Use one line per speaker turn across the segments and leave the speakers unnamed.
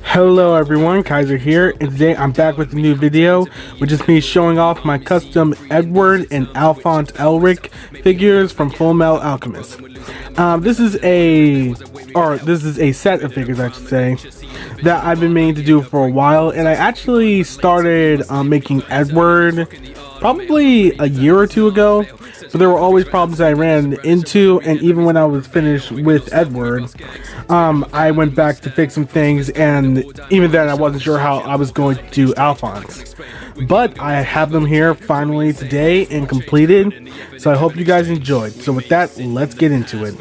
Hello everyone, Kaiser here, and today I'm back with a new video, which is me showing off my custom Edward and Alphonse Elric figures from Fullmetal Alchemist. This is a set of figures, I should say, that I've been meaning to do for a while, and I actually started making Edward probably a year or two ago. But there were always problems I ran into, and even when I was finished with Edward, I went back to fix some things, and even then I wasn't sure how I was going to do Alphonse. But I have them here finally today and completed, so I hope you guys enjoyed. So with that, let's get into it.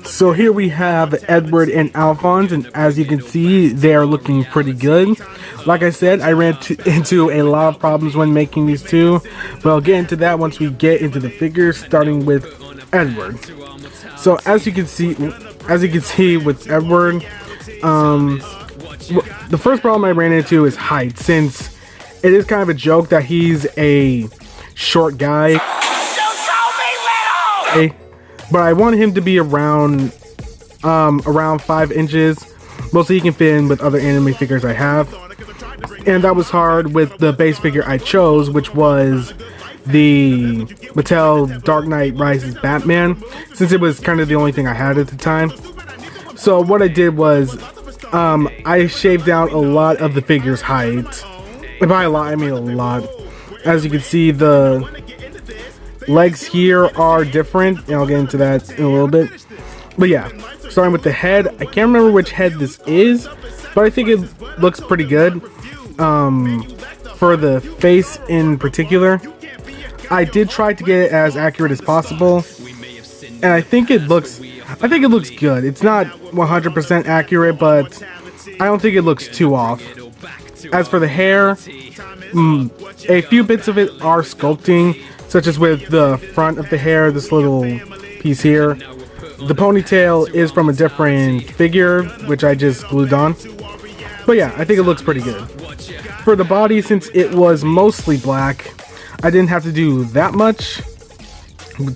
So here we have Edward and Alphonse, and as you can see, they are looking pretty good. Like I said, I ran into a lot of problems when making these two, but I'll get into that once we get into the figures, starting with Edward. So as you can see with Edward, the first problem I ran into is height, since it is kind of a joke that he's a short guy. But I want him to be around 5 inches. Mostly he can fit in with other anime figures I have. And that was hard with the base figure I chose, which was the Mattel Dark Knight Rises Batman, since it was kind of the only thing I had at the time. So what I did was, I shaved down a lot of the figure's height. And by a lot, I mean a lot. As you can see, the legs here are different, and I'll get into that in a little bit. But yeah, starting with the head, I can't remember which head this is, but I think it looks pretty good. For the face in particular, I did try to get it as accurate as possible, and I think it looks good. It's not 100% accurate, but I don't think it looks too off. As for the hair, a few bits of it are sculpting, such as with the front of the hair, this little piece here. The ponytail is from a different figure, which I just glued on. But yeah, I think it looks pretty good. For the body, since it was mostly black, I didn't have to do that much.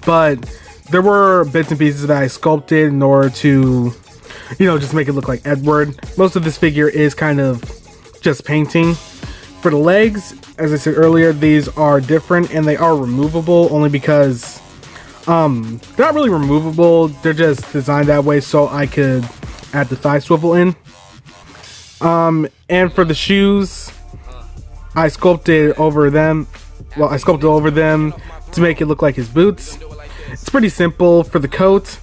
But there were bits and pieces that I sculpted in order to, just make it look like Edward. Most of this figure is kind of just painting. For the legs, as I said earlier, these are different and they are removable only because they're not really removable, they're just designed that way so I could add the thigh swivel in. And for the shoes, I sculpted over them to make it look like his boots. It's pretty simple. For the coat,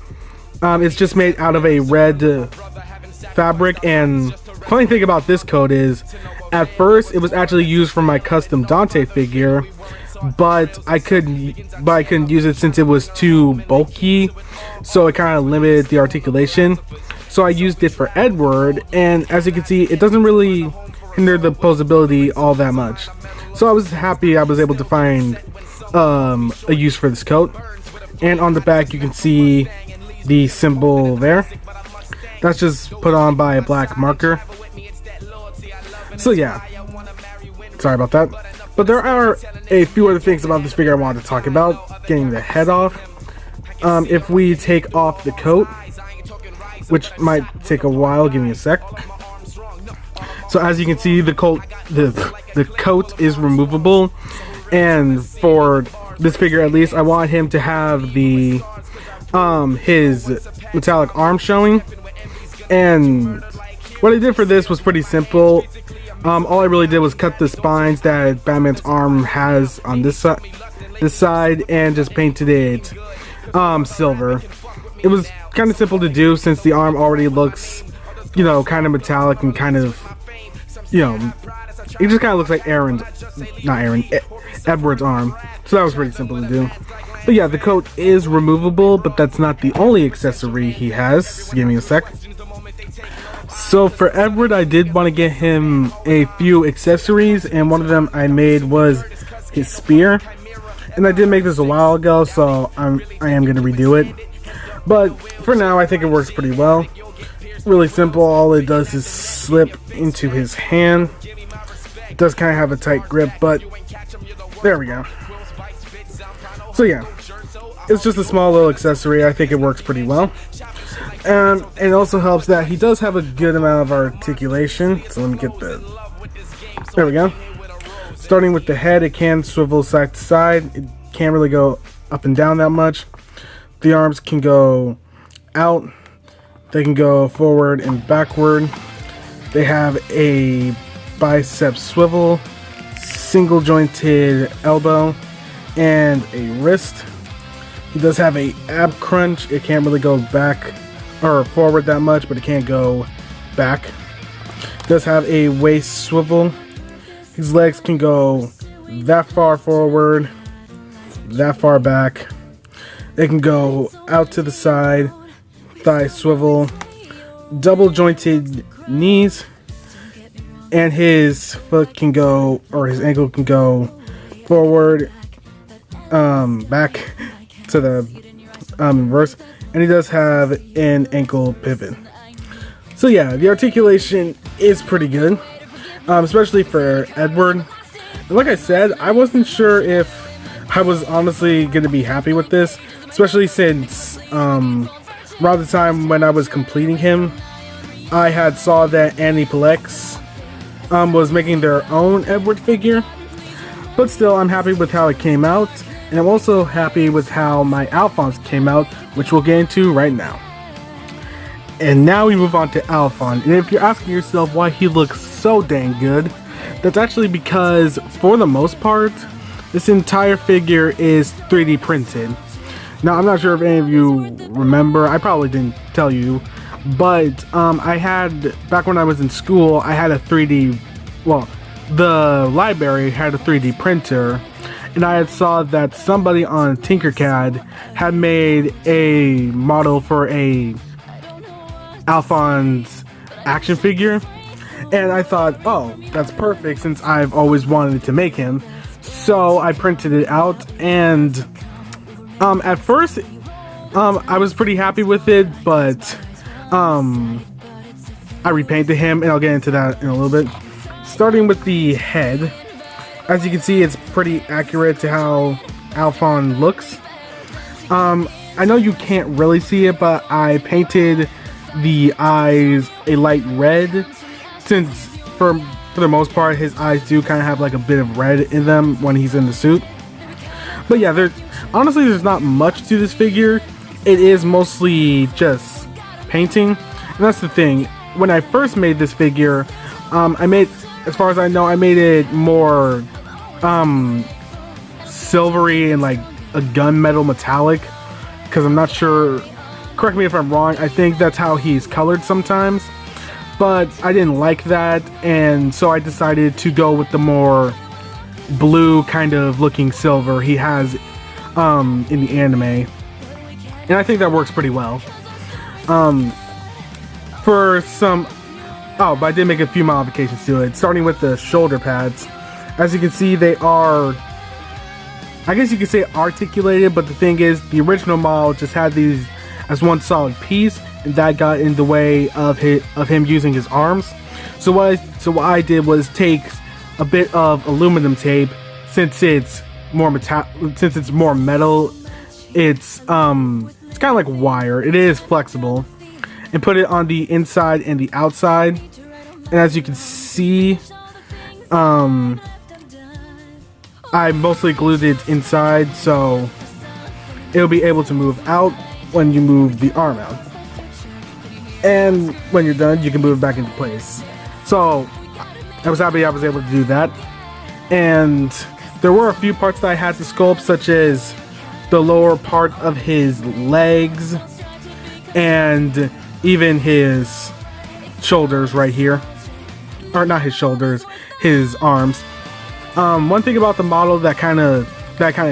it's just made out of a red fabric, and funny thing about this coat is, at first it was actually used for my custom Dante figure, but I couldn't use it since it was too bulky, so it kind of limited the articulation. So I used it for Edward, and as you can see, it doesn't really hinder the posability all that much. So I was happy I was able to find a use for this coat. And on the back you can see the symbol there. That's just put on by a black marker. So yeah, sorry about that. But there are a few other things about this figure I wanted to talk about. Getting the head off. If we take off the coat, which might take a while, give me a sec. So as you can see, the coat is removable, and for this figure at least, I want him to have the his metallic arm showing. And what I did for this was pretty simple. All I really did was cut the spines that Batman's arm has on this side, and just painted it silver. It was kind of simple to do since the arm already looks, kind of metallic and kind of, it just kind of looks like Edward's arm. So that was pretty simple to do. But yeah, the coat is removable, but that's not the only accessory he has. Give me a sec. So for Edward, I did want to get him a few accessories, and one of them I made was his spear. And I did make this a while ago, so I am going to redo it. But for now, I think it works pretty well. Really simple. All it does is slip into his hand. It does kind of have a tight grip, but there we go. So yeah, it's just a small little accessory. I think it works pretty well. It also helps that he does have a good amount of articulation. So let me get there we go. Starting with the head, it can swivel side to side. It can't really go up and down that much. The arms can go out. They can go forward and backward. They have a bicep swivel, single jointed elbow, and a wrist. He does have a ab crunch. It can't really go back or forward that much, but it can't go back. It does have a waist swivel. His legs can go that far forward, that far back. They can go out to the side, thigh swivel, double jointed knees, and his foot can go, or his ankle can go forward, back to the reverse, and he does have an ankle pivot. So yeah, the articulation is pretty good, especially for Edward. And like I said, I wasn't sure if I was honestly going to be happy with this, especially since around the time when I was completing him, I had saw that Aniplex was making their own Edward figure. But still, I'm happy with how it came out, and I'm also happy with how my Alphonse came out, which we'll get into right now. And now we move on to Alphonse, and if you're asking yourself why he looks so dang good, that's actually because, for the most part, this entire figure is 3D printed. Now, I'm not sure if any of you remember, I probably didn't tell you, but I had, back when I was in school, I had a 3D, well, the library had a 3D printer, and I had saw that somebody on Tinkercad had made a model for a Alphonse action figure, and I thought, oh, that's perfect since I've always wanted to make him. So I printed it out, and at first I was pretty happy with it, but I repainted him, and I'll get into that in a little bit. Starting with the head, as you can see, it's pretty accurate to how Alphonse looks. I know you can't really see it, but I painted the eyes a light red, since for the most part his eyes do kind of have like a bit of red in them when he's in the suit. But yeah, there's not much to this figure. It is mostly just painting, and that's the thing. When I first made this figure, as far as I know, I made it more silvery and like a gunmetal metallic, because I'm not sure, correct me if I'm wrong, I think that's how he's colored sometimes, but I didn't like that, and so I decided to go with the more blue kind of looking silver he has in the anime, and I think that works pretty well. But I did make a few modifications to it, starting with the shoulder pads. As you can see, they are, I guess you could say, articulated, but the thing is, the original model just had these as one solid piece, and that got in the way of him using his arms. So what I did was take a bit of aluminum tape, since it's more metal, it's kind of like wire. It is flexible, and put it on the inside and the outside. And as you can see, I mostly glued it inside, so it'll be able to move out when you move the arm out. And when you're done, you can move it back into place. So I was happy I was able to do that. And there were a few parts that I had to sculpt, such as the lower part of his legs and even his shoulders right here. Or not his shoulders, his arms. One thing about the model that I kind of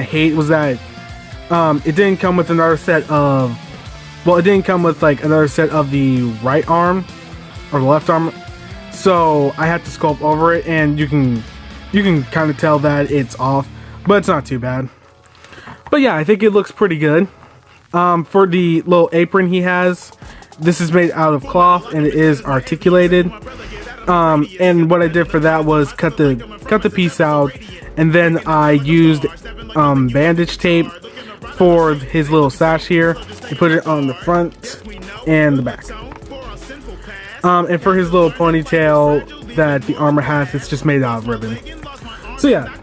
hate was that it didn't come with another set of, well, it didn't come with like another set of the right arm or the left arm. So I had to sculpt over it, and you can kind of tell that it's off, but it's not too bad. But yeah, I think it looks pretty good. For the little apron he has, this is made out of cloth, and it is articulated. And what I did for that was cut the piece out, and then I used bandage tape for his little sash here. You put it on the front and the back. And for his little ponytail that the armor has, it's just made out of ribbon. So yeah,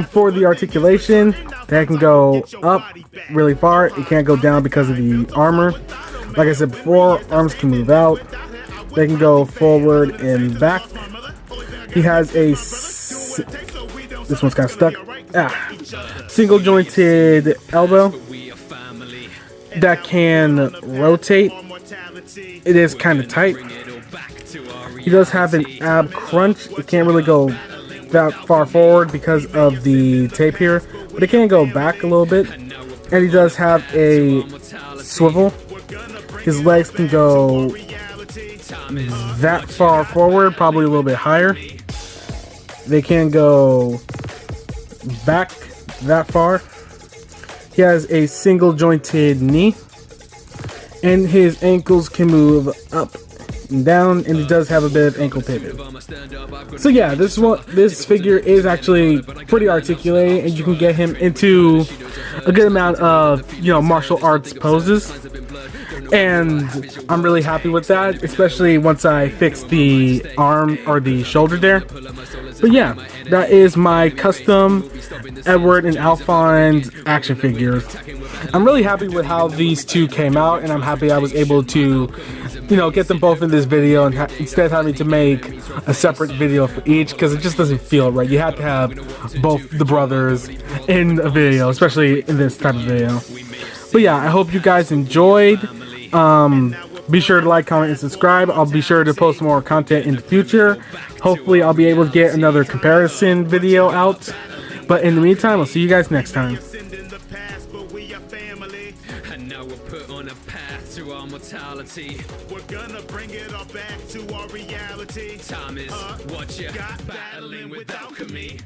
for the articulation, that can go up really far. It can't go down because of the armor. Like I said before, arms can move out. They can go forward and back. He has a... this one's kind of stuck. Single jointed elbow that can rotate. It is kind of tight. He does have an ab crunch. It can't really go that far forward because of the tape here, but it can go back a little bit. And he does have a swivel. His legs can go that far forward, probably a little bit higher. They can go back that far. He has a single jointed knee, and his ankles can move up and down, and he does have a bit of ankle pivot. So yeah, this figure is actually pretty articulated, and you can get him into a good amount of, you know, martial arts poses. And I'm really happy with that, especially once I fix the arm or the shoulder there. But yeah, that is my custom Edward and Alphonse action figures. I'm really happy with how these two came out, and I'm happy I was able to, you know, get them both in this video and instead of having to make a separate video for each, because it just doesn't feel right. You have to have both the brothers in a video, especially in this type of video. But yeah, I hope you guys enjoyed. Be sure to like, comment, and subscribe. I'll be sure to post more content in the future. Hopefully I'll be able to get another comparison video out. But in the meantime, I'll see you guys next time. Mortality. We're gonna bring it all back to our reality. Time is what you got, battling with alchemy.